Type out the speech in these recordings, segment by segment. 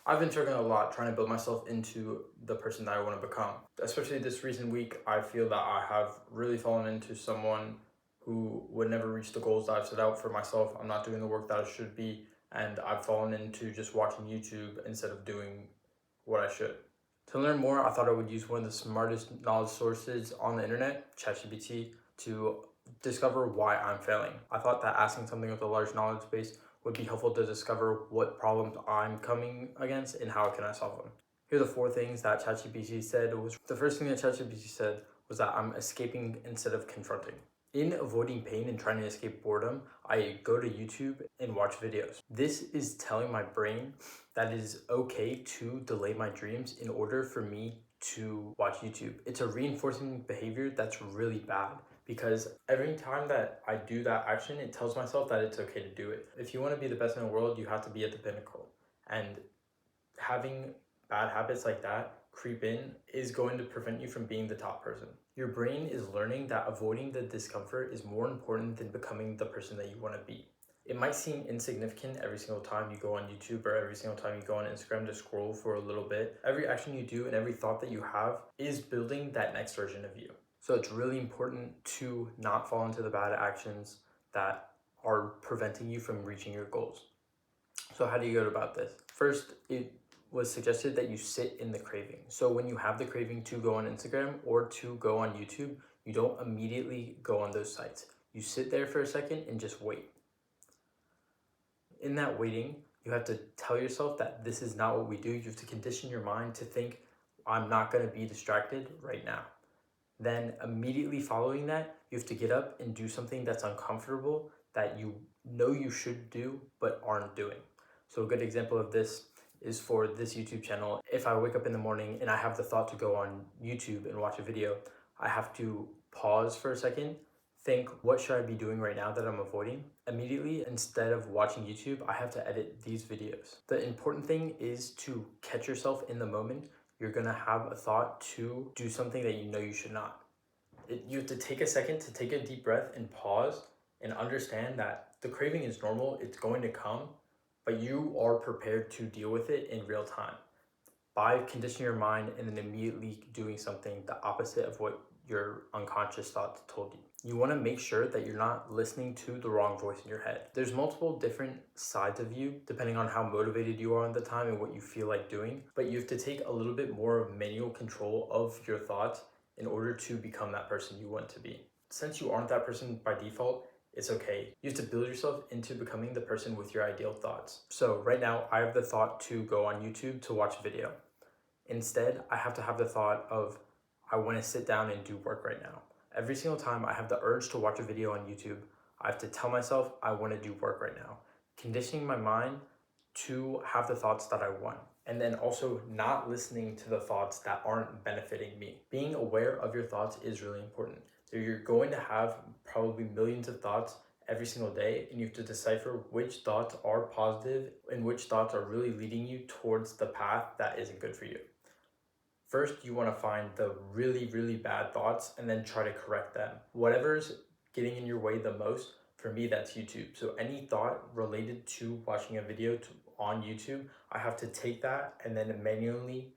I've been struggling a lot trying to build myself into the person that I want to become. Especially this recent week, I feel that I have really fallen into someone who would never reach the goals that I've set out for myself. I'm not doing the work that I should be, and I've fallen into just watching YouTube instead of doing what I should. To learn more, I thought I would use one of the smartest knowledge sources on the internet, ChatGPT, to discover why I'm failing. I thought that asking something with a large knowledge base would be helpful to discover what problems I'm coming against and how can I solve them. Here are the 4 things that ChatGPT said. The first thing that ChatGPT said was that I'm escaping instead of confronting. In avoiding pain and trying to escape boredom, I go to YouTube and watch videos. This is telling my brain that it is okay to delay my dreams in order for me to watch YouTube. It's a reinforcing behavior that's really bad because every time that I do that action, it tells myself that it's okay to do it. If you want to be the best in the world, you have to be at the pinnacle. And having bad habits like that creep in is going to prevent you from being the top person. Your brain is learning that avoiding the discomfort is more important than becoming the person that you want to be. It might seem insignificant every single time you go on YouTube or every single time you go on Instagram to scroll for a little bit. Every action you do and every thought that you have is building that next version of you. So it's really important to not fall into the bad actions that are preventing you from reaching your goals. So how do you go about this? First, it was suggested that you sit in the craving. So when you have the craving to go on Instagram or to go on YouTube, you don't immediately go on those sites. You sit there for a second and just wait. In that waiting, you have to tell yourself that this is not what we do. You have to condition your mind to think, I'm not going to be distracted right now. Then immediately following that, you have to get up and do something that's uncomfortable that you know you should do but aren't doing. So a good example of this is for this YouTube channel. If I wake up in the morning and I have the thought to go on YouTube and watch a video, I have to pause for a second, think, what should I be doing right now that I'm avoiding? Immediately, instead of watching YouTube, I have to edit these videos. The important thing is to catch yourself in the moment. You're gonna have a thought to do something that you know you should not. You have to take a second to take a deep breath and pause and understand that the craving is normal, it's going to come, but you are prepared to deal with it in real time by conditioning your mind and then immediately doing something the opposite of what your unconscious thoughts told you. You want to make sure that you're not listening to the wrong voice in your head. There's multiple different sides of you depending on how motivated you are at the time and what you feel like doing, but you have to take a little bit more manual control of your thoughts in order to become that person you want to be. Since you aren't that person by default, it's okay. You have to build yourself into becoming the person with your ideal thoughts. So right now, I have the thought to go on YouTube to watch a video. Instead, I have to have the thought of, I want to sit down and do work right now. Every single time I have the urge to watch a video on YouTube, I have to tell myself I want to do work right now. Conditioning my mind to have the thoughts that I want. And then also not listening to the thoughts that aren't benefiting me. Being aware of your thoughts is really important. So you're going to have probably millions of thoughts every single day, and you have to decipher which thoughts are positive and which thoughts are really leading you towards the path that isn't good for you. First, you want to find the really, really bad thoughts and then try to correct them. Whatever's getting in your way the most, for me, that's YouTube. So any thought related to watching a video on YouTube, I have to take that and then manually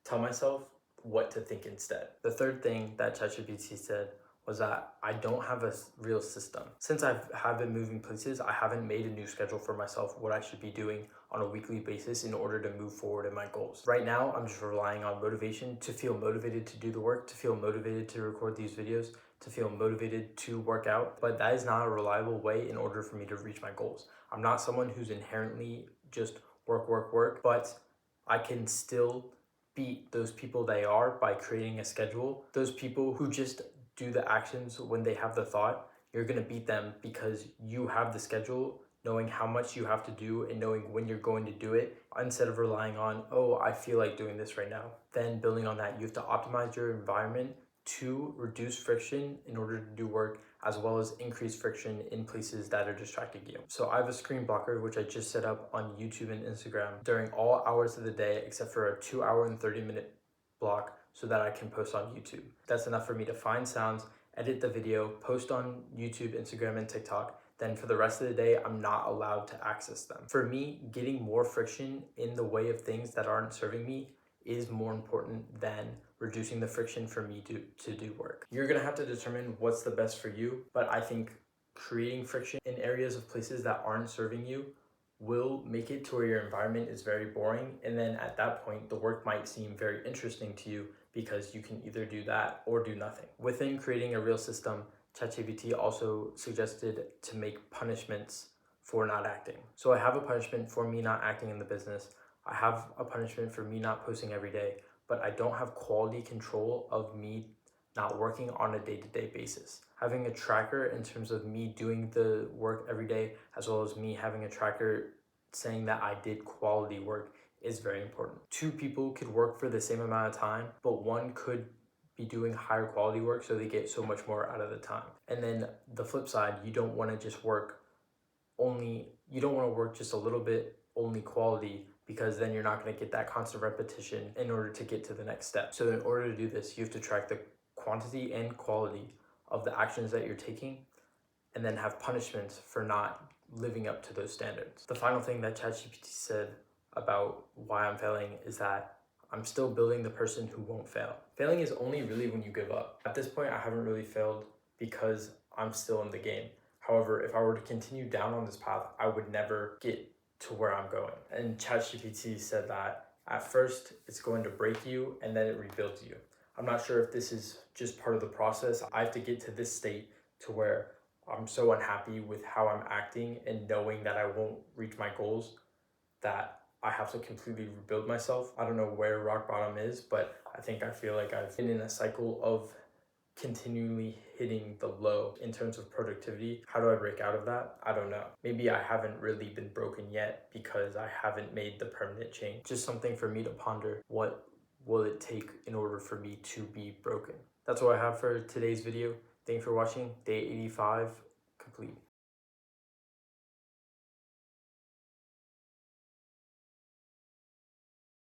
tell myself what to think instead. The third thing that ChatGPT said was that I don't have a real system. Since I have been moving places, I haven't made a new schedule for myself, what I should be doing on a weekly basis in order to move forward in my goals. Right now, I'm just relying on motivation to feel motivated to do the work, to feel motivated to record these videos, to feel motivated to work out, but that is not a reliable way in order for me to reach my goals. I'm not someone who's inherently just work, but I can still beat those people they are by creating a schedule. Those people who just do the actions when they have the thought, you're gonna beat them because you have the schedule, knowing how much you have to do and knowing when you're going to do it, instead of relying on, oh, I feel like doing this right now. Then building on that, you have to optimize your environment to reduce friction in order to do work, as well as increase friction in places that are distracting you. So I have a screen blocker, which I just set up on YouTube and Instagram during all hours of the day, except for a 2 hour and 30-minute block so that I can post on YouTube. That's enough for me to find sounds, edit the video, post on YouTube, Instagram, and TikTok, then for the rest of the day, I'm not allowed to access them. For me, getting more friction in the way of things that aren't serving me is more important than reducing the friction for me to do work. You're gonna have to determine what's the best for you, but I think creating friction in areas of places that aren't serving you will make it to where your environment is very boring, and then at that point the work might seem very interesting to you because you can either do that or do nothing. Within creating a real system, ChatGPT also suggested to make punishments for not acting. So I have a punishment for me not acting in the business. I have a punishment for me not posting every day, but I don't have quality control of me not working on a day-to-day basis. Having a tracker in terms of me doing the work every day, as well as me having a tracker saying that I did quality work, is very important. Two people could work for the same amount of time, but one could be doing higher quality work so they get so much more out of the time. And then the flip side, you don't want to just work just a little bit, only quality, because then you're not going to get that constant repetition in order to get to the next step. So in order to do this, you have to track the quantity and quality of the actions that you're taking, and then have punishments for not living up to those standards. The final thing that ChatGPT said about why I'm failing is that I'm still building the person who won't fail. Failing is only really when you give up. At this point, I haven't really failed because I'm still in the game. However, if I were to continue down on this path, I would never get to where I'm going. And ChatGPT said that at first it's going to break you and then it rebuilds you. I'm not sure if this is just part of the process. I have to get to this state to where I'm so unhappy with how I'm acting and knowing that I won't reach my goals that I have to completely rebuild myself. I don't know where rock bottom is, but I feel like I've been in a cycle of continually hitting the low in terms of productivity. How do I break out of that? I don't know. Maybe I haven't really been broken yet because I haven't made the permanent change. Just something for me to ponder. What will it take in order for me to be broken? That's all I have for today's video. Thanks for watching. Day 85 complete.